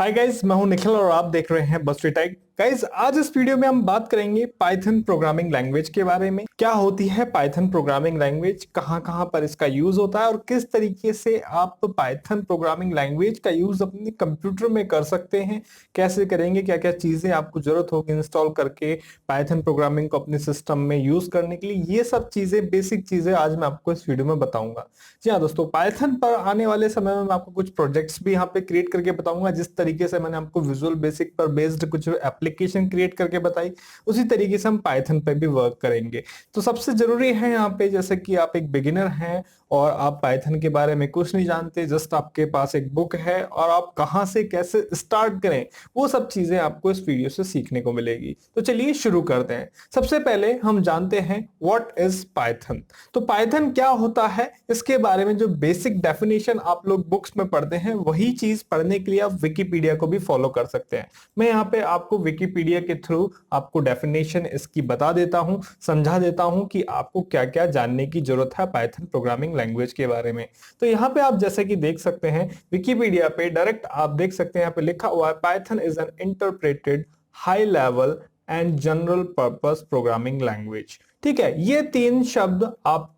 Hi guys, मैं हूं निखिल और आप देख रहे हैं बस्ट्री टेक। गाइस, आज इस वीडियो में हम बात करेंगे पाइथन प्रोग्रामिंग लैंग्वेज के बारे में। क्या होती है पाइथन प्रोग्रामिंग लैंग्वेज, कहां कहां पर इसका यूज होता है और किस तरीके से आप पाइथन प्रोग्रामिंग लैंग्वेज का यूज अपने कंप्यूटर में कर सकते हैं, कैसे करेंगे, क्या क्या चीजें आपको जरूरत होगी इंस्टॉल करके पाइथन प्रोग्रामिंग को अपने सिस्टम में यूज करने के लिए। ये सब चीजें, बेसिक चीजें आज मैं आपको इस वीडियो में बताऊंगा। जी हाँ दोस्तों, पाइथन पर आने वाले समय में मैं आपको कुछ प्रोजेक्ट्स भी यहाँ पे क्रिएट करके बताऊंगा। जिस तरीके से मैंने आपको विजुअल बेसिक पर बेस्ड कुछ एप्लीकेशन क्रिएट करके बताई, उसी तरीके से हम पाइथन पे भी वर्क करेंगे। तो सबसे जरूरी है यहाँ पे, जैसे कि आप एक बिगिनर हैं और आप पाइथन के बारे में कुछ नहीं जानते, जस्ट आपके पास एक बुक है और आप कहाँ से कैसे स्टार्ट करें, वो सब चीजें आपको इस वीडियो से सीखने को मिलेगी। तो चलिए शुरू करते हैं। सबसे पहले हम जानते हैं व्हाट इज पाइथन। तो पाइथन क्या होता है, इसके बारे में जो बेसिक डेफिनेशन आप लोग बुक्स में पढ़ते हैं, वही चीज पढ़ने के लिए आप विकिपीडिया को भी फॉलो कर सकते हैं। मैं यहाँ पे आपको विकिपीडिया के थ्रू आपको डेफिनेशन इसकी बता देता हूँ, समझा देता हूँ कि आपको क्या क्या जानने की जरूरत है पाइथन प्रोग्रामिंग लैंग्वेज के बारे में। तो यहाँ पे आप जैसे कि देख सकते हैं विकिपीडिया पे डायरेक्ट आप देख सकते हैं, यहाँ पे लिखा हुआ है Python is an interpreted high level and general purpose programming language. ठीक है, ये तीन शब्द आपको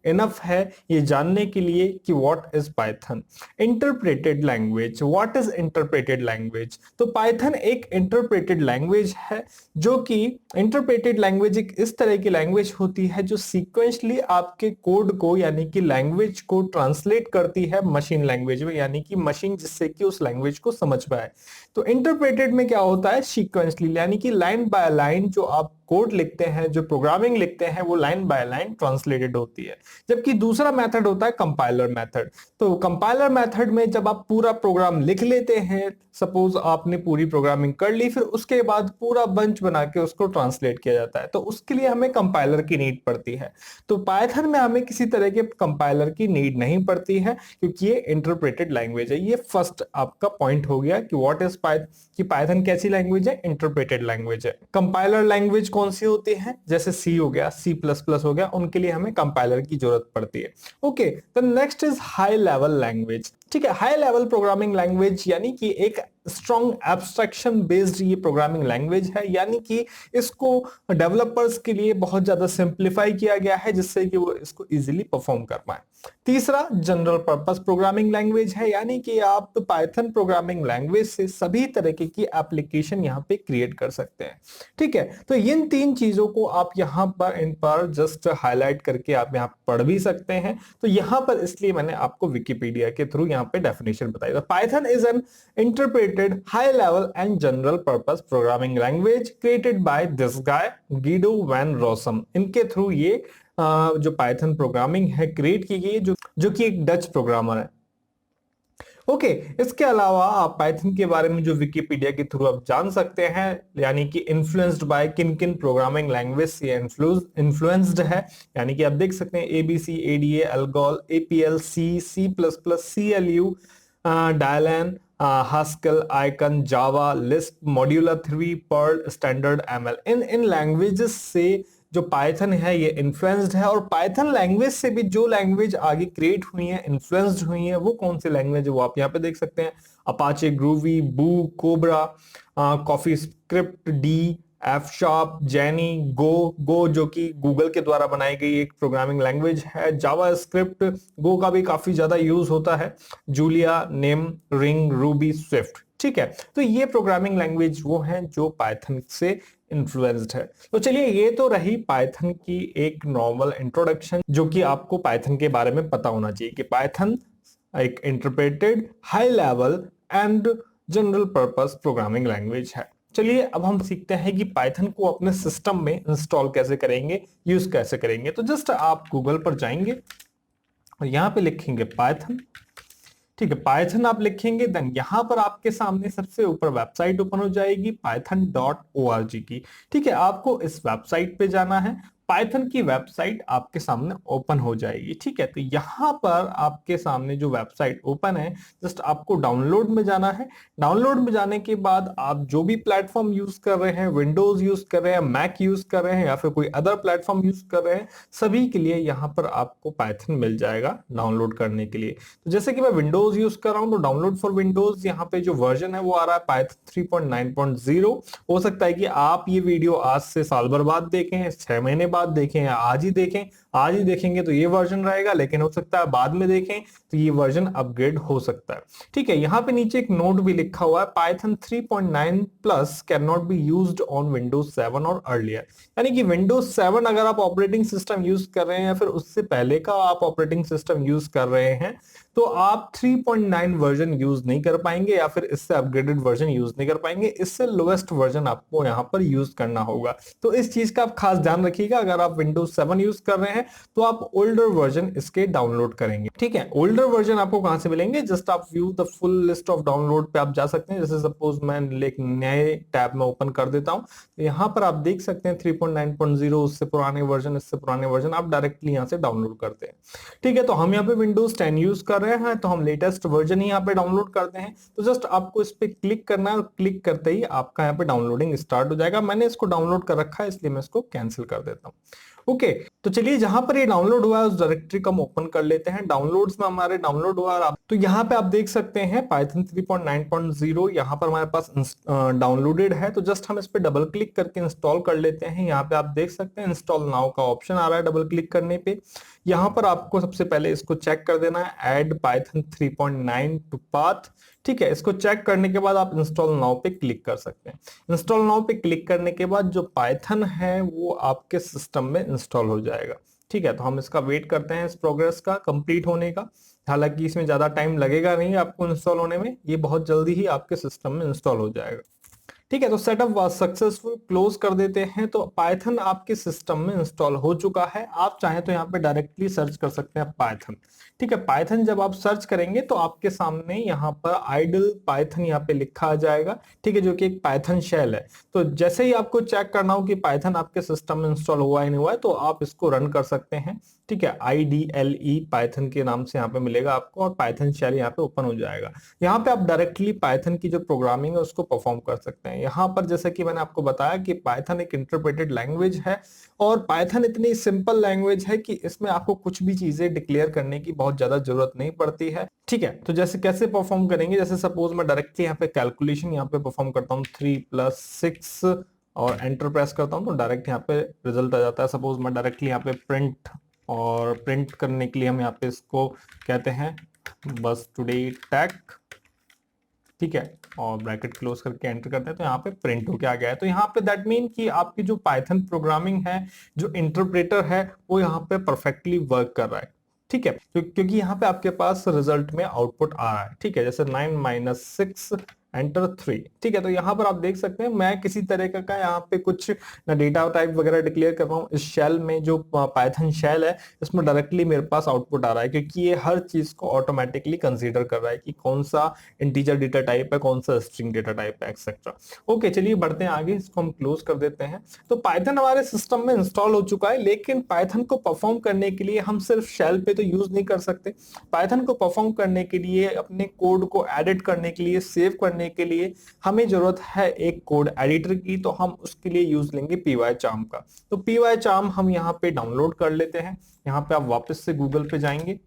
इनफ है ये जानने के लिए कि what is Python. Interpreted language, what is interpreted language? तो पाइथन एक इंटरप्रेटेड लैंग्वेज है, जो कि इंटरप्रेटेड लैंग्वेज एक इस तरह की लैंग्वेज होती है जो सीक्वेंशली आपके कोड को यानी कि लैंग्वेज को ट्रांसलेट करती है मशीन लैंग्वेज में, यानी कि मशीन जिससे कि उस लैंग्वेज को समझ पाए। तो इंटरप्रेटेड में क्या होता है, सीक्वेंशली यानी कि लाइन बाय लाइन जो आप कोड लिखते हैं, जो प्रोग्रामिंग लिखते हैं, वो लाइन बाय लाइन ट्रांसलेटेड होती है। जबकि दूसरा मेथड होता है कंपाइलर मेथड। तो कंपाइलर मेथड में जब आप पूरा प्रोग्राम लिख लेते हैं, सपोज आपने पूरी प्रोग्रामिंग कर ली, फिर उसके बाद पूरा बंच बना के उसको ट्रांसलेट किया जाता है, तो उसके लिए हमें कंपाइलर की नीड पड़ती है। तो पाइथन में हमें किसी तरह के कंपाइलर की नीड नहीं पड़ती है, क्योंकि ये इंटरप्रेटेड लैंग्वेज है। ये फर्स्ट आपका पॉइंट हो गया कि व्हाट इज कि पाइथन कैसी लैंग्वेज है, इंटरप्रेटेड लैंग्वेज है। कंपाइलर लैंग्वेज कौन सी होती है, जैसे सी हो गया, सी प्लस प्लस हो गया, उनके लिए हमें कंपाइलर की जरूरत पड़ती है। Okay, the next is high level language. ठीक है, हाई लेवल प्रोग्रामिंग लैंग्वेज यानी कि एक स्ट्रॉन्ग एब्स्ट्रैक्शन बेस्ड ये प्रोग्रामिंग लैंग्वेज है, यानी कि इसको डेवलपर्स के लिए बहुत ज्यादा सिंप्लीफाई किया गया है जिससे कि वो इसको इजीली परफॉर्म कर पाए। तीसरा जनरल पर्पस प्रोग्रामिंग लैंग्वेज है, यानी कि आप पाइथन प्रोग्रामिंग लैंग्वेज से सभी तरीके की एप्लीकेशन यहाँ पे क्रिएट कर सकते हैं। ठीक है, तो इन तीन चीजों को आप यहाँ पर इन पर जस्ट हाईलाइट करके आप यहाँ पढ़ भी सकते हैं। तो यहाँ पर इसलिए मैंने आपको विकिपीडिया के थ्रू यहाँ पे डेफिनेशन बताई। Python is an interpreted high level and general purpose programming language created by this guy Guido van Rossum. इनके थ्रू ये जो पाइथन प्रोग्रामिंग है क्रिएट की गई, जो कि एक डच प्रोग्रामर है। ओके, इसके अलावा आप पाइथन के बारे में जो विकिपीडिया के थ्रू आप जान सकते हैं, यानी कि इन्फ्लुएंस्ड बाय किन किन प्रोग्रामिंग लैंग्वेज से इन्फ्लुएंस्ड है, यानी कि आप देख सकते हैं ABC, ADA, Algol, APL, C, C plus plus, CLU, Dylan, Haskell, Icon, Java, Lisp, modular 3, Perl, standard, ML. इन इन लैंग्वेजेस से जो पाइथन है ये इन्फ्लुएंस्ड है। और पाइथन लैंग्वेज से भी जो लैंग्वेज आगे क्रिएट हुई है, इन्फ्लुएंस्ड हुई है, वो कौन सी लैंग्वेज है वो आप यहाँ पे देख सकते हैं। Apache, Groovy, Boo, Cobra, CoffeeScript, D, F sharp, Genie, Go जो कि गूगल के द्वारा बनाई गई एक प्रोग्रामिंग लैंग्वेज है, जावा स्क्रिप्ट, गो का भी काफी ज्यादा यूज होता है, Julia, name, ring, Ruby, Swift. ठीक है, तो ये प्रोग्रामिंग लैंग्वेज वो हैं जो पाइथन से इन्फ्लुएंस्ड है। तो चलिए, ये तो रही पाइथन की एक नॉर्मल इंट्रोडक्शन, जो कि आपको पाइथन के बारे में पता होना चाहिए कि पाइथन एक interpreted high level and general purpose programming language है। चलिए अब हम सीखते हैं कि पाइथन को अपने सिस्टम में इंस्टॉल कैसे करेंगे, यूज कैसे करेंगे। तो जस्ट आप गूगल पर जाएंगे और यहाँ पे लिखेंगे पाइथन। ठीक है, पाइथन आप लिखेंगे, देन यहां पर आपके सामने सबसे ऊपर वेबसाइट ओपन हो जाएगी python.org की। ठीक है, आपको इस वेबसाइट पे जाना है पाइथन की वेबसाइट आपके सामने ओपन हो जाएगी। ठीक है, तो यहाँ पर आपके सामने जो वेबसाइट ओपन है, जस्ट आपको डाउनलोड में जाना है। डाउनलोड में जाने के बाद आप जो भी प्लेटफॉर्म यूज कर रहे हैं, विंडोज यूज कर रहे हैं, मैक यूज कर रहे हैं या फिर कोई अदर प्लेटफॉर्म यूज कर रहे हैं, सभी के लिए यहाँ पर आपको पाइथन मिल जाएगा डाउनलोड करने के लिए। तो जैसे कि मैं विंडोज यूज कर रहा हूं, तो डाउनलोड फॉर विंडोज यहाँ पे जो वर्जन है वो आ रहा है पाइथन 3.9.0। हो सकता है कि आप ये वीडियो आज से साल भर बाद देखें, 6 महीने बाद देखें या आज ही देखें। आज ही देखेंगे तो ये वर्जन रहेगा, लेकिन हो सकता है बाद में देखें तो ये वर्जन अपग्रेड हो सकता है। ठीक है, यहाँ पे नीचे एक नोट भी लिखा हुआ है, Python 3.9 plus can not be used on Windows 7 और अर्लियर। यानी कि विंडोज 7 अगर आप ऑपरेटिंग सिस्टम यूज कर रहे हैं या फिर उससे पहले का आप ऑपरेटिंग सिस्टम यूज कर रहे हैं, तो आप 3.9 वर्जन यूज नहीं कर पाएंगे या फिर इससे अपग्रेडेड वर्जन यूज नहीं कर पाएंगे। इससे लोएस्ट वर्जन आपको यहां पर यूज करना होगा। तो इस चीज का आप खास ध्यान रखिएगा। अगर आप विंडोज 7 यूज कर रहे हैं तो आप ओल्डर वर्जन इसके डाउनलोड करेंगे। ठीक है, ओल्डर वर्जन आपको कहां से मिलेंगे? जस्ट आप view the full list of download पे आप जा सकते हैं। जैसे सपोज मैं एक नए टैब में ओपन कर देता हूं, तो यहां पर आप देख सकते हैं 3.9.0, उससे पुराने वर्जन, इससे पुराने वर्जन आप डायरेक्टली यहां से डाउनलोड करते हैं। ठीक है, तो हम यहाँ पे विंडोज 10 यूज कर रहे हैं, तो हम लेटेस्ट वर्जन ही यहाँ पे डाउनलोड करते हैं। तो जस्ट आपको इस पे क्लिक करना है और क्लिक करते ही आपका यहाँ पे डाउनलोडिंग स्टार्ट हो जाएगा। मैंने इसको डाउनलोड कर रखा है, इसलिए मैं इसको कैंसिल कर देता हूँ। ओके, तो चलिए जहां पर ये डाउनलोड हुआ है उस डायरेक्टरी को हम ओपन कर लेते हैं। डाउनलोड्स में हमारे डाउनलोड हुआ है, तो यहाँ पे आप देख सकते हैं पाइथन 3.9.0 यहाँ पर हमारे पास डाउनलोडेड है। तो जस्ट हम इस पे डबल क्लिक करके इंस्टॉल कर लेते हैं। यहाँ पे आप देख सकते हैं इंस्टॉल नाउ का ऑप्शन आ रहा है डबल क्लिक करने पे। यहाँ पर आपको सबसे पहले इसको चेक कर देना है, ऐड पाइथन 3.9 टू पाथ। ठीक है, इसको चेक करने के बाद आप इंस्टॉल नाउ पे क्लिक कर सकते हैं। इंस्टॉल नाउ पे क्लिक करने के बाद जो पाइथन है वो आपके सिस्टम में इंस्टॉल हो जाएगा। ठीक है, तो हम इसका वेट करते हैं इस प्रोग्रेस का कंप्लीट होने का। हालांकि इसमें ज्यादा टाइम लगेगा नहीं आपको इंस्टॉल होने में, ये बहुत जल्दी ही आपके सिस्टम में इंस्टॉल हो जाएगा। ठीक है, तो सेटअप वाज सक्सेसफुल, क्लोज कर देते हैं। तो पाइथन आपके सिस्टम में इंस्टॉल हो चुका है। आप चाहें तो यहाँ पे डायरेक्टली सर्च कर सकते हैं पाइथन। ठीक है, पाइथन जब आप सर्च करेंगे तो आपके सामने यहाँ पर आइडल पाइथन यहाँ पे लिखा आ जाएगा। ठीक है, जो कि एक पाइथन शेल है। तो जैसे ही आपको चेक करना हो कि पाइथन आपके सिस्टम में इंस्टॉल हुआ है नहीं हुआ है, तो आप इसको रन कर सकते हैं। ठीक है, IDLE पाइथन के नाम से यहाँ पे मिलेगा आपको और पाइथन शेल यहाँ पे ओपन हो जाएगा। यहाँ पे आप डायरेक्टली पाइथन की जो प्रोग्रामिंग है उसको परफॉर्म कर सकते हैं। यहाँ पर जैसे कि मैंने आपको बताया कि पाइथन एक इंटरप्रेटेड लैंग्वेज है और पाइथन इतनी सिंपल लैंग्वेज है कि इसमें आपको कुछ भी चीजें डिक्लेयर करने की बहुत ज्यादा जरूरत नहीं पड़ती है। ठीक है, तो जैसे कैसे परफॉर्म करेंगे, जैसे सपोज मैं डायरेक्टली यहाँ पे कैलकुलेशन यहाँ पे परफॉर्म करता हूँ 3 + 6 और एंटर प्रेस करता हूँ, तो डायरेक्ट यहाँ पे रिजल्ट आ जाता है। सपोज मैं डायरेक्टली यहाँ पे प्रिंट, और प्रिंट करने के लिए हम यहाँ पे इसको कहते हैं बस टुडे टैग। ठीक है, और ब्रैकेट क्लोज करके एंटर करते हैं, तो यहाँ पे प्रिंट होके आ गया है। तो यहाँ पे दैट मीन कि आपकी जो पाइथन प्रोग्रामिंग है, जो इंटरप्रेटर है, वो यहाँ पे परफेक्टली वर्क कर रहा है। ठीक है, तो क्योंकि यहाँ पे आपके पास रिजल्ट में आउटपुट आ रहा है। ठीक है, जैसे 9 - 6 एंटर 3। ठीक है, तो यहाँ पर आप देख सकते हैं मैं किसी तरह का यहाँ पे कुछ ना डेटा टाइप वगैरह डिक्लेयर कर रहा हूँ। इस शेल में जो पाइथन शेल है इसमें डायरेक्टली मेरे पास आउटपुट आ रहा है, क्योंकि ये हर चीज को ऑटोमेटिकली कंसीडर कर रहा है कि कौन सा इंटीजर डेटा टाइप है, कौन सा स्ट्रिंग डेटा टाइप है, एक्सेट्रा। ओके, चलिए बढ़ते हैं आगे, इसको हम क्लोज कर देते हैं। तो पाइथन हमारे सिस्टम में इंस्टॉल हो चुका है, लेकिन पाइथन को परफॉर्म करने के लिए हम सिर्फ शेल पे तो यूज नहीं कर सकते। पाइथन को परफॉर्म करने के लिए, अपने कोड को एडिट करने के लिए, सेव करने के लिए हमें जरूरत है एक कोड एडिटर की। तो हम उसके लिए यूज लेंगे PyCharm का। तो PyCharm हम यहाँ पे डाउनलोड कर लेते हैं। यहाँ पे आप वापस से गूगल पे जाएंगे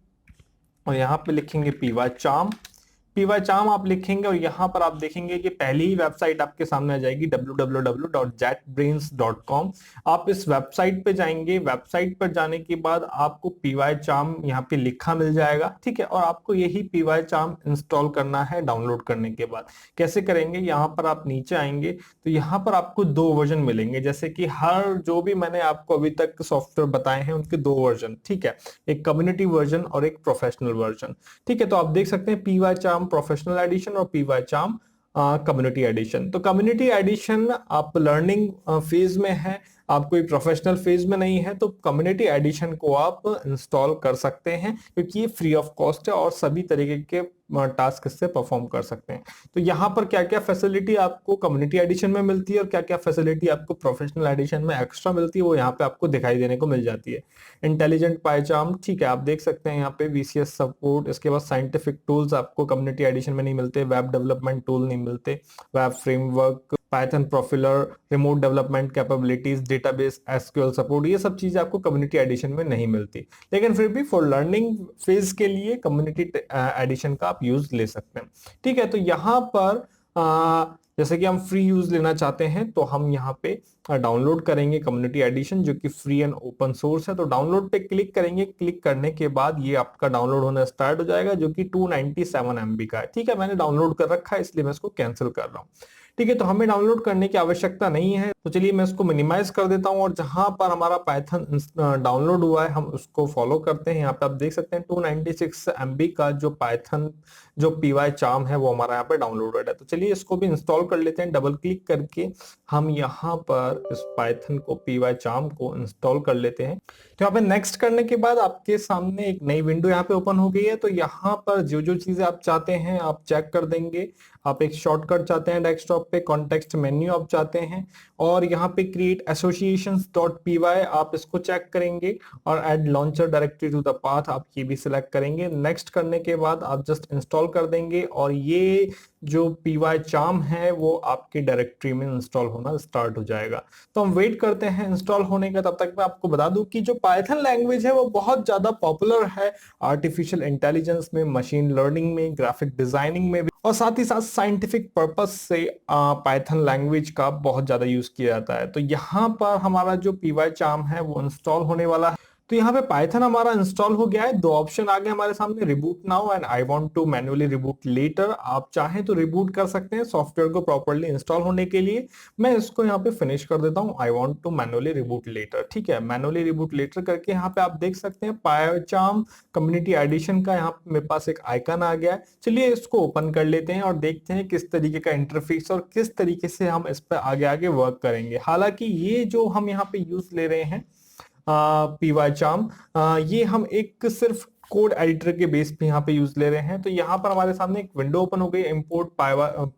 और यहाँ पे लिखेंगे PyCharm। PyCharm आप लिखेंगे और यहाँ पर आप देखेंगे कि पहली ही वेबसाइट आपके सामने आ जाएगी www.jetbrains.com। आप इस वेबसाइट पे जाएंगे। वेबसाइट पर जाने के बाद आपको PyCharm यहाँ पे लिखा मिल जाएगा। ठीक है, और आपको यही PyCharm इंस्टॉल करना है डाउनलोड करने के बाद। कैसे करेंगे, यहाँ पर आप नीचे आएंगे तो यहाँ पर आपको 2 वर्जन मिलेंगे। जैसे कि हर जो भी मैंने आपको अभी तक सॉफ्टवेयर बताए हैं उनके 2 वर्जन। ठीक है, एक कम्युनिटी वर्जन और एक प्रोफेशनल वर्जन। ठीक है, तो आप देख सकते हैं PyCharm प्रोफेशनल एडिशन और PyCharm कम्युनिटी एडिशन। तो कम्युनिटी एडिशन आप लर्निंग फेज में है, आप कोई प्रोफेशनल फेज में नहीं है तो कम्युनिटी एडिशन को आप इंस्टॉल कर सकते हैं, क्योंकि ये फ्री ऑफ कॉस्ट है और सभी तरीके के टास्क इससे परफॉर्म कर सकते हैं। तो यहाँ पर क्या क्या फैसिलिटी आपको कम्युनिटी एडिशन में मिलती है और क्या क्या फैसिलिटी आपको प्रोफेशनल एडिशन में एक्स्ट्रा मिलती है, वो यहाँ पे आपको दिखाई देने को मिल जाती है। इंटेलिजेंट पाइचार्म, ठीक है, आप देख सकते हैं यहाँ पे वीसीएस सपोर्ट, इसके बाद साइंटिफिक टूल्स आपको कम्युनिटी एडिशन में नहीं मिलते, वेब डेवलपमेंट टूल नहीं मिलते, web framework, Python profiler, remote development capabilities, database SQL support, ये सब चीजें आपको कम्युनिटी एडिशन में नहीं मिलती। लेकिन फिर भी फॉर लर्निंग फेज के लिए कम्युनिटी एडिशन का आप यूज ले सकते हैं। ठीक है, तो यहाँ पर जैसे कि हम फ्री यूज लेना चाहते हैं तो हम यहाँ पे डाउनलोड करेंगे कम्युनिटी एडिशन, जो कि फ्री एंड ओपन सोर्स है। तो डाउनलोड पे क्लिक करेंगे, क्लिक करने के बाद ये आपका डाउनलोड होना स्टार्ट हो जाएगा, जो कि 297 MB का है। ठीक है, मैंने डाउनलोड कर रखा है इसलिए मैं इसको कैंसिल कर रहा हूँ। ठीक है, तो हमें डाउनलोड करने की आवश्यकता नहीं है, तो चलिए मैं इसको मिनिमाइज कर देता हूं और जहां पर हमारा पाइथन डाउनलोड हुआ है हम उसको फॉलो करते हैं। यहाँ पे आप देख सकते हैं 296 MB का जो पाइथन जो PyCharm है वो हमारा यहाँ पे डाउनलोडेड है। तो चलिए इसको भी इंस्टॉल कर लेते हैं। डबल क्लिक करके हम यहाँ पर इस पाइथन को PyCharm को इंस्टॉल कर लेते हैं। तो यहाँ पे नेक्स्ट करने के बाद आपके सामने एक नई विंडो यहाँ पे ओपन हो गई है। तो यहाँ पर जो जो चीजें आप चाहते हैं आप चेक कर देंगे। आप एक शॉर्टकट चाहते हैं डेस्कटॉप पे, कॉन्टेक्स्ट मेन्यू आप चाहते हैं, और यहाँ पे क्रिएट एसोसिएशंस डॉट py आप इसको चेक करेंगे, और add launcher directory to the path आप ये भी सिलेक्ट करेंगे। नेक्स्ट करने के बाद आप जस्ट इंस्टॉल कर देंगे और ये जो PyCharm है वो आपके डायरेक्टरी में इंस्टॉल होना स्टार्ट हो जाएगा। तो हम वेट करते हैं इंस्टॉल होने का। तब तक मैं आपको बता दूं कि जो पाइथन लैंग्वेज है वो बहुत ज्यादा पॉपुलर है आर्टिफिशियल इंटेलिजेंस में, मशीन लर्निंग में, ग्राफिक डिजाइनिंग में भी, और साथ ही साथ साइंटिफिक पर्पस से पाइथन लैंग्वेज का बहुत ज्यादा यूज किया जाता है। तो यहाँ पर हमारा जो PyCharm है वो इंस्टॉल होने वाला है। तो यहाँ पे पाइथन हमारा इंस्टॉल हो गया है। दो ऑप्शन आ गए हमारे सामने, reboot now and I want to manually reboot later. आप चाहें तो रिबूट कर सकते हैं सॉफ्टवेयर को प्रॉपर्ली इंस्टॉल होने के लिए। मैं इसको यहाँ पे फिनिश कर देता हूँ, I want to manually reboot later. ठीक है, मैन्युअली रिबूट लेटर करके यहाँ पे आप देख सकते हैं PyCharm कम्युनिटी एडिशन का यहाँ पे मेरे पास एक आइकन आ गया है। चलिए इसको ओपन कर लेते हैं और देखते हैं किस तरीके का इंटरफेस और किस तरीके से हम इस पर आगे आगे वर्क करेंगे। हालांकि ये जो हम यहाँ पे यूज ले रहे हैं PyCharm, ये हम एक सिर्फ कोड एडिटर के बेस पे यहाँ पे यूज ले रहे हैं। तो यहाँ पर हमारे सामने एक विंडो ओपन हो गई, इंपोर्ट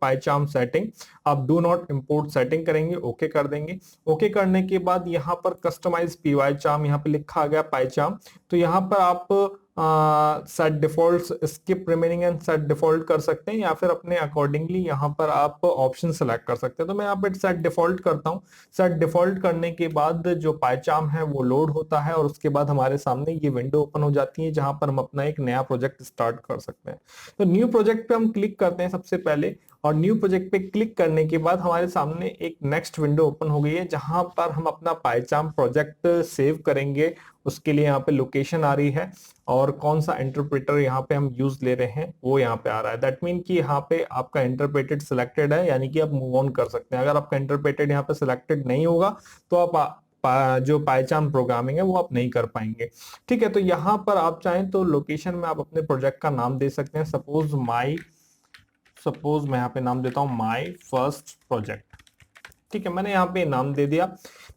PyCharm सेटिंग। आप डू नॉट इंपोर्ट सेटिंग करेंगे, ओके कर देंगे। ओके करने के बाद यहाँ पर कस्टमाइज PyCharm यहाँ पे लिखा आ गया PyCharm। तो यहाँ पर आप set default, skip remaining and set default कर सकते हैं, या फिर अपने अकॉर्डिंगली यहाँ पर आप ऑप्शन सेलेक्ट कर सकते हैं। तो मैं यहाँ पे सेट डिफॉल्ट करता हूँ। सेट डिफॉल्ट करने के बाद जो PyCharm है वो लोड होता है और उसके बाद हमारे सामने ये विंडो ओपन हो जाती है जहां पर हम अपना एक नया प्रोजेक्ट स्टार्ट कर सकते हैं। तो न्यू प्रोजेक्ट पे हम क्लिक करते हैं सबसे पहले, और न्यू प्रोजेक्ट पे क्लिक करने के बाद हमारे सामने एक नेक्स्ट विंडो ओपन हो गई है जहां पर हम अपना PyCharm प्रोजेक्ट सेव करेंगे। उसके लिए यहाँ पे लोकेशन आ रही है और कौन सा इंटरप्रेटर यहाँ पे हम यूज ले रहे हैं वो यहाँ पे आ रहा है। दैट मीन कि यहाँ पे आपका इंटरप्रेटेड सिलेक्टेड है, यानी कि आप मूव ऑन कर सकते हैं। अगर आपका इंटरप्रेटेड यहाँ पे सिलेक्टेड नहीं होगा तो आप जो PyCharm प्रोग्रामिंग है वो आप नहीं कर पाएंगे। ठीक है, तो यहाँ पर आप चाहें तो लोकेशन में आप अपने प्रोजेक्ट का नाम दे सकते हैं। सपोज मैं यहाँ पे नाम देता हूँ माई फर्स्ट प्रोजेक्ट। ठीक है, मैंने यहाँ पे नाम दे दिया।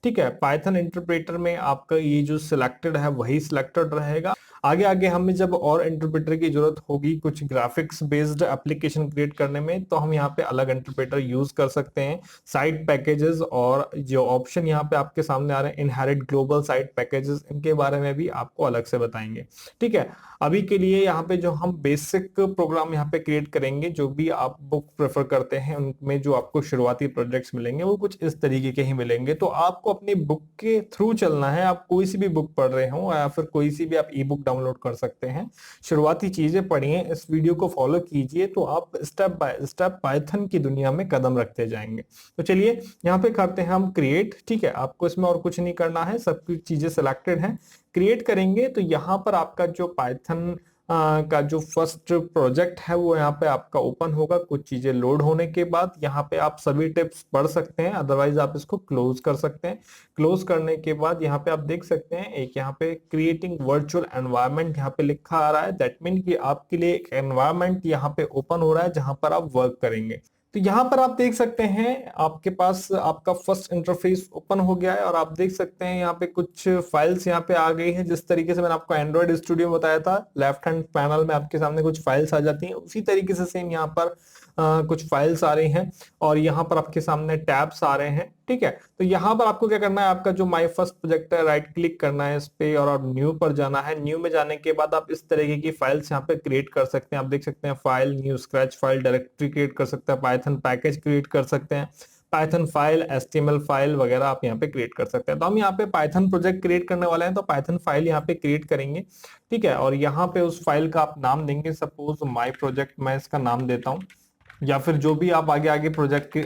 ठीक है, पाइथन इंटरप्रेटर में आपका ये जो सिलेक्टेड है वही सिलेक्टेड रहेगा। आगे आगे हमें जब और इंटरप्रेटर की जरूरत होगी कुछ ग्राफिक्स बेस्ड एप्लीकेशन क्रिएट करने में, तो हम यहाँ पे अलग इंटरप्रेटर यूज कर सकते हैं। साइड पैकेजेस और जो ऑप्शन यहाँ पे आपके सामने आ रहे हैं, इनहेरिट ग्लोबल साइड पैकेजेस, इनके बारे में भी आपको अलग से बताएंगे। ठीक है, अभी के लिए यहाँ पे जो हम बेसिक प्रोग्राम यहाँ पे क्रिएट करेंगे, जो भी आप बुक प्रेफर करते हैं उनमें जो आपको शुरुआती प्रोजेक्ट्स मिलेंगे वो कुछ इस तरीके के ही मिलेंगे। तो आपको अपनी बुक के थ्रू चलना है। आप कोई सी भी बुक पढ़ रहे हो या फिर कोई सी भी आप ई बुक डाउनलोड कर सकते हैं। शुरुआती चीजें पढ़िए, इस वीडियो को फॉलो कीजिए, तो आप स्टेप बाय स्टेप पाइथन की दुनिया में कदम रखते जाएंगे। तो चलिए यहाँ पे करते हैं हम क्रिएट। ठीक है, आपको इसमें और कुछ नहीं करना है, सब कुछ चीजें सिलेक्टेड हैं। क्रिएट करेंगे तो यहाँ पर आपका जो पाइथन का जो फर्स्ट प्रोजेक्ट है वो यहाँ पे आपका ओपन होगा। कुछ चीजें लोड होने के बाद यहाँ पे आप सभी टिप्स पढ़ सकते हैं, अदरवाइज आप इसको क्लोज कर सकते हैं। क्लोज करने के बाद यहाँ पे आप देख सकते हैं एक यहाँ पे क्रिएटिंग वर्चुअल एनवायरनमेंट यहाँ पे लिखा आ रहा है। दैट मीन कि आपके लिए एक एनवायरनमेंट यहाँ पे ओपन हो रहा है जहां पर आप वर्क करेंगे। तो यहाँ पर आप देख सकते हैं आपके पास आपका फर्स्ट इंटरफेस ओपन हो गया है और आप देख सकते हैं यहाँ पे कुछ फाइल्स यहाँ पे आ गई हैं। जिस तरीके से मैंने आपको एंड्रॉइड स्टूडियो में बताया था, लेफ्ट हैंड पैनल में आपके सामने कुछ फाइल्स आ जाती हैं, उसी तरीके से सेम यहाँ पर कुछ फाइल्स आ रही हैं और यहाँ पर आपके सामने टैब्स आ रहे हैं। ठीक है, तो यहाँ पर आपको क्या करना है, आपका जो माई फर्स्ट प्रोजेक्ट है राइट क्लिक करना है इस पे और न्यू पर जाना है। न्यू में जाने के बाद आप इस तरीके की फाइल्स यहाँ पे क्रिएट कर सकते हैं। आप देख सकते हैं file new, scratch file, directory create कर सकते हैं, पाइथन पैकेज क्रिएट कर सकते हैं, पाइथन फाइल, एचटीएमएल फाइल वगैरह आप यहाँ पे क्रिएट कर सकते हैं। तो हम यहाँ पे पाइथन प्रोजेक्ट क्रिएट करने वाले हैं, तो पाइथन फाइल यहाँ पे क्रिएट करेंगे। ठीक है, और यहाँ पे उस फाइल का आप नाम देंगे, सपोज माई प्रोजेक्ट मैं इसका नाम देता हूँ, या फिर जो भी आप आगे आगे प्रोजेक्ट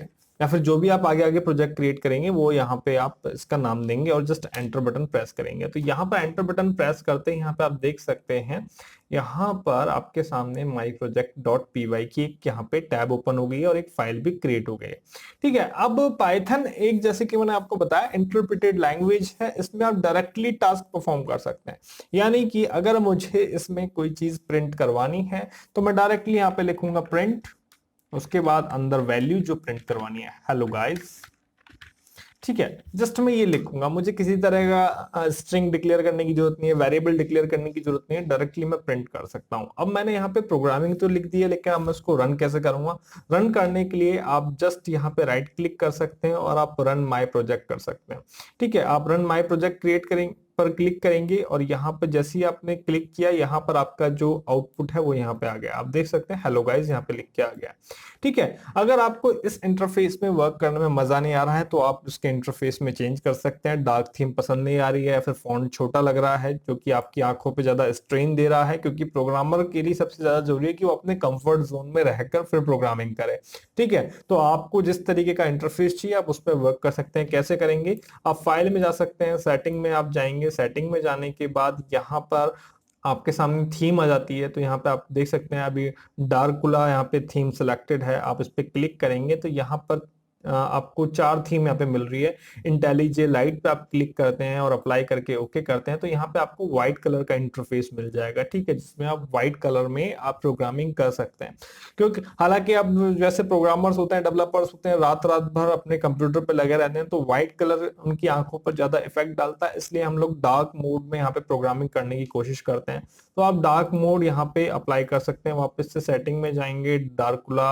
या फिर जो भी आप आगे आगे प्रोजेक्ट क्रिएट करेंगे वो यहाँ पे आप इसका नाम देंगे और जस्ट एंटर बटन प्रेस करेंगे। तो यहाँ पर एंटर बटन प्रेस करते हैं यहाँ पे आप देख सकते हैं यहाँ पर आपके सामने माई प्रोजेक्ट डॉट पीवाई की एक यहाँ पे टैब ओपन हो गई है और एक फाइल भी क्रिएट हो गई है। ठीक है, अब पाइथन एक, जैसे कि मैंने आपको बताया, इंटरप्रेटेड लैंग्वेज है। इसमें आप डायरेक्टली टास्क परफॉर्म कर सकते हैं, यानी कि अगर मुझे इसमें कोई चीज प्रिंट करवानी है तो मैं डायरेक्टली यहाँ पे लिखूंगा प्रिंट, उसके बाद अंदर वैल्यू जो प्रिंट करवानी है, हेलो गाइस। ठीक है, जस्ट मैं ये लिखूंगा, मुझे किसी तरह का स्ट्रिंग डिक्लेयर करने की जरूरत नहीं है, वेरिएबल डिक्लेयर करने की जरूरत नहीं है, डायरेक्टली मैं प्रिंट कर सकता हूं। अब मैंने यहाँ पे प्रोग्रामिंग तो लिख दी है, लेकिन अब मैं इसको रन कैसे करूंगा। रन करने के लिए आप जस्ट यहाँ पे राइट क्लिक कर सकते हैं और आप रन माई प्रोजेक्ट कर सकते हैं। ठीक है, आप रन माई प्रोजेक्ट क्रिएट करेंगे पर क्लिक करेंगे और यहाँ पर जैसे ही आपने क्लिक किया, यहाँ पर आपका जो आउटपुट है वो यहाँ पे आ गया। आप देख सकते हैं हेलो गाइस यहाँ पे लिख के आ गया। ठीक है, अगर आपको इस इंटरफेस में वर्क करने में मजा नहीं आ रहा है तो आप उसके इंटरफेस में चेंज कर सकते हैं। डार्क थीम पसंद नहीं आ रही है या फिर फॉन्ट छोटा लग रहा है जो कि आपकी आंखों पे ज्यादा स्ट्रेन दे रहा है, क्योंकि प्रोग्रामर के लिए सबसे ज्यादा जरूरी है कि वो अपने कंफर्ट जोन में रहकर फिर प्रोग्रामिंग करे। ठीक है, तो आपको जिस तरीके का इंटरफेस चाहिए आप उस पर वर्क कर सकते हैं। कैसे करेंगे, आप फाइल में जा सकते हैं, सेटिंग में आप जाएंगे, सेटिंग में जाने के बाद यहाँ पर आपके सामने थीम आ जाती है। तो यहाँ पे आप देख सकते हैं अभी डार्कुला यहाँ पे थीम सिलेक्टेड है, आप इस पे क्लिक करेंगे तो यहाँ पर आपको 4 थीम यहाँ पे मिल रही है। इंटेलिजे लाइट पे आप क्लिक करते हैं और अप्लाई करके ओके करते हैं तो यहाँ पे आपको व्हाइट कलर का इंटरफेस मिल जाएगा। ठीक है, जिसमें आप व्हाइट कलर में आप प्रोग्रामिंग कर सकते हैं। क्योंकि हालांकि अब जैसे प्रोग्रामर्स होते हैं, डेवलपर्स होते हैं, रात रात भर अपने कंप्यूटर पे लगे रहते हैं, तो व्हाइट कलर उनकी आंखों पर ज्यादा इफेक्ट डालता है, इसलिए हम लोग डार्क मोड में यहाँ पे प्रोग्रामिंग करने की कोशिश करते हैं। तो आप डार्क मोड यहाँ पे अप्लाई कर सकते हैं। वापस से सेटिंग में जाएंगे, डार्कुला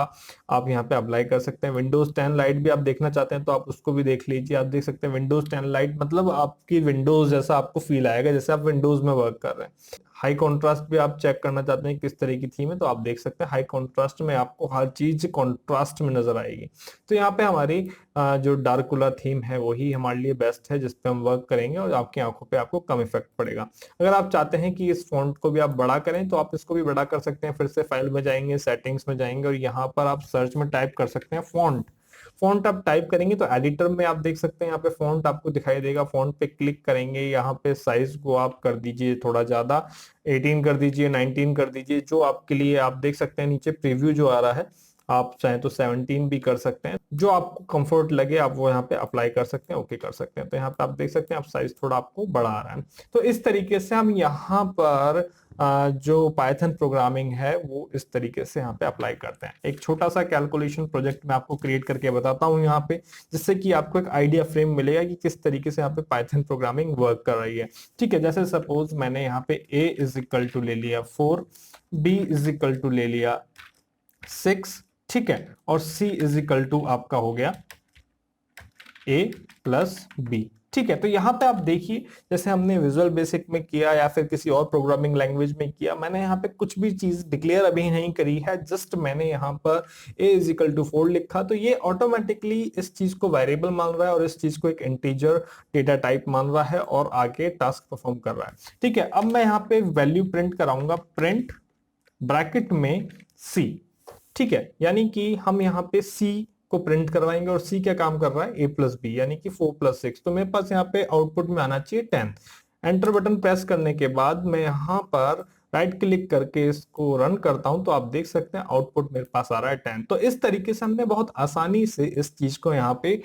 आप यहाँ पे अप्लाई कर सकते हैं। विंडोज 10 लाइट भी आप देखना चाहते हैं तो आप उसको भी देख लीजिए। आप देख सकते हैं विंडोज 10 लाइट मतलब आपकी विंडोज जैसा आपको फील आएगा, जैसे आप विंडोज में वर्क कर रहे हैं। हाई कॉन्ट्रास्ट भी आप चेक करना चाहते हैं किस तरह की थीम है तो आप देख सकते हैं हाई कॉन्ट्रास्ट में आपको हर चीज कॉन्ट्रास्ट में नजर आएगी। तो यहाँ पे हमारी जो डार्कुला थीम है वही हमारे लिए बेस्ट है, जिस पे हम वर्क करेंगे और आपकी आंखों पे आपको कम इफेक्ट पड़ेगा। अगर आप चाहते हैं कि इस फॉन्ट को भी आप बड़ा करें तो आप इसको भी बड़ा कर सकते हैं। फिर से फाइल में जाएंगे, सेटिंग्स में जाएंगे और यहाँ पर आप सर्च में टाइप कर सकते हैं फॉन्ट। फॉन्ट आप टाइप करेंगे तो एडिटर में आप देख सकते हैं यहाँ पे फॉन्ट आपको दिखाई देगा। फॉन्ट पे क्लिक करेंगे, यहाँ पे साइज को आप कर दीजिए थोड़ा ज्यादा, 18 कर दीजिए, 19 कर दीजिए, जो आपके लिए। आप देख सकते हैं नीचे प्रीव्यू जो आ रहा है, आप चाहें तो 17 भी कर सकते हैं, जो आपको कंफर्ट लगे आप वो यहाँ पे अप्लाई कर सकते हैं, ओके कर सकते हैं। तो यहाँ पे आप देख सकते हैं आप साइज थोड़ा आपको बड़ा आ रहा है। तो इस तरीके से हम यहाँ पर जो पाइथन प्रोग्रामिंग है वो इस तरीके से यहाँ पे अप्लाई करते हैं। एक छोटा सा कैलकुलेशन प्रोजेक्ट मैं आपको क्रिएट करके बताता हूँ यहाँ पे, जिससे कि आपको एक आइडिया फ्रेम मिलेगा कि किस तरीके से यहाँ पे पाइथन प्रोग्रामिंग वर्क कर रही है। ठीक है, जैसे सपोज मैंने यहाँ पे a इज इक्वल टू ले लिया 4, b इज इक्वल टू ले लिया 6, ठीक है, और c इज इक्वल टू आपका हो गया a प्लस b। ठीक है, तो यहाँ पे आप देखिए जैसे हमने विजुअल बेसिक में किया या फिर किसी और प्रोग्रामिंग लैंग्वेज में किया, मैंने यहाँ पे कुछ भी चीज डिक्लेयर अभी नहीं करी है, जस्ट मैंने यहाँ पर a इज इक्वल टू 4 लिखा तो ये ऑटोमेटिकली इस चीज को वेरिएबल मान रहा है और इस चीज को एक इंटीजर डेटा टाइप मान रहा है और आगे टास्क परफॉर्म कर रहा है। ठीक है, अब मैं यहाँ पे वैल्यू प्रिंट कराऊंगा, प्रिंट ब्रैकेट में c। ठीक है, यानी कि हम यहाँ पे c को प्रिंट करवाएंगे और c क्या काम कर रहा है a प्लस बी, यानी कि 4 प्लस 6। तो मेरे पास यहाँ पे आउटपुट में आना चाहिए 10। एंटर बटन प्रेस करने के बाद मैं यहाँ पर राइट क्लिक करके इसको रन करता हूं तो आप देख सकते हैं आउटपुट मेरे पास आ रहा है 10। तो इस तरीके से हमने बहुत आसानी से इस चीज को यहाँ पे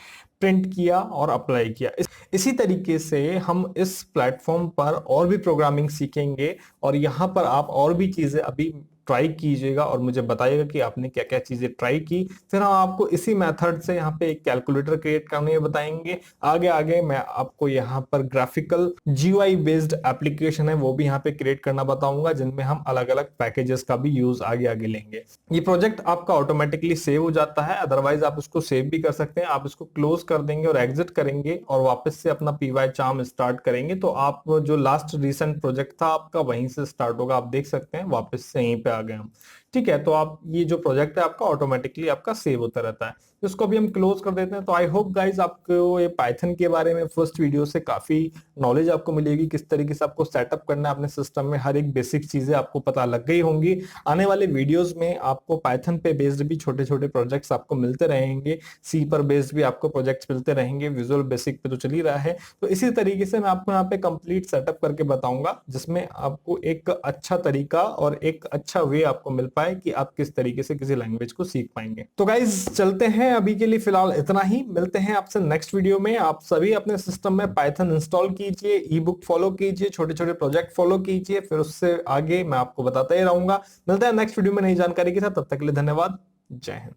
प्रिंट किया और अप्लाई किया। इसी तरीके से हम इस प्लेटफॉर्म पर और भी प्रोग्रामिंग सीखेंगे और यहाँ पर आप और भी चीजें अभी ट्राई कीजिएगा और मुझे बताइएगा कि आपने क्या क्या चीजें ट्राई की। फिर हम आपको इसी मेथड से यहाँ पे एक कैलकुलेटर क्रिएट करने बताएंगे। आगे आगे मैं आपको यहाँ पर ग्राफिकल जीयूआई बेस्ड एप्लीकेशन है वो भी यहाँ पे क्रिएट करना बताऊंगा, जिनमें हम अलग अलग पैकेजेस का भी यूज आगे आगे लेंगे। ये प्रोजेक्ट आपका ऑटोमेटिकली सेव हो जाता है, अदरवाइज आप उसको सेव भी कर सकते हैं। आप इसको क्लोज कर देंगे और एग्जिट करेंगे और वापस से अपना पीवाई चार्म स्टार्ट करेंगे तो आप जो लास्ट रिसेंट प्रोजेक्ट था आपका वहीं से स्टार्ट होगा। आप देख सकते हैं वापस से यहीं पे आ गए हम। ठीक है, तो आप ये जो प्रोजेक्ट है आपका ऑटोमेटिकली आपका सेव होता रहता है। इसको भी हम क्लोज कर देते हैं। तो आई होप गाइज आपको ये पाइथन के बारे में फर्स्ट वीडियो से काफी नॉलेज आपको मिलेगी, किस तरीके से आपको सेटअप करना है अपने सिस्टम में। हर एक बेसिक चीजें आपको पता लग गई होंगी। आने वाले वीडियोस में आपको पाइथन पे बेस्ड भी छोटे छोटे प्रोजेक्ट्स आपको मिलते रहेंगे, सी पर बेस्ड भी आपको प्रोजेक्ट्स मिलते रहेंगे, विजुअल बेसिक पे तो चल ही रहा है। तो इसी तरीके से मैं आपको यहाँ पे कंप्लीट सेटअप करके बताऊंगा, जिसमें आपको एक अच्छा तरीका और एक अच्छा वे आपको मिल पाए कि आप किस तरीके से किसी लैंग्वेज को सीख पाएंगे। तो गाइज चलते हैं, अभी के लिए फिलहाल इतना ही। मिलते हैं आपसे नेक्स्ट वीडियो में। आप सभी अपने सिस्टम में पाइथन इंस्टॉल कीजिए, ई बुक फॉलो कीजिए, छोटे छोटे प्रोजेक्ट फॉलो कीजिए, फिर उससे आगे मैं आपको बताता ही रहूंगा। मिलते हैं नेक्स्ट वीडियो में नई जानकारी के साथ, तब तक के लिए धन्यवाद। जय हिंद।